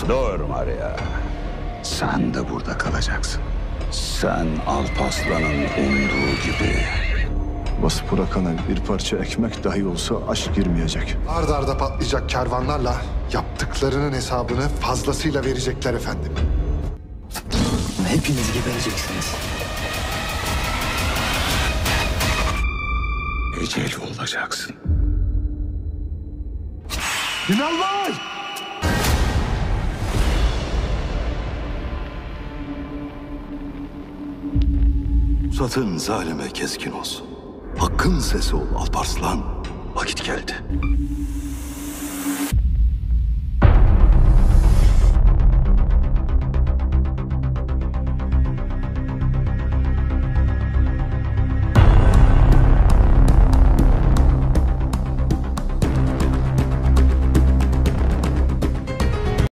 Dur Maria. Sen de burada kalacaksın. Sen Alparslan'ın umduğu gibi. Basıp bırakana bir parça ekmek dahi olsa aşk girmeyecek. Arda arda patlayacak kervanlarla yaptıklarının hesabını fazlasıyla verecekler efendim. Hepiniz gebereceksiniz. Eceli olacaksın. Ünalbay! Uzatın zalime keskin olsun. Hakkın sesi ol Alparslan. Vakit geldi.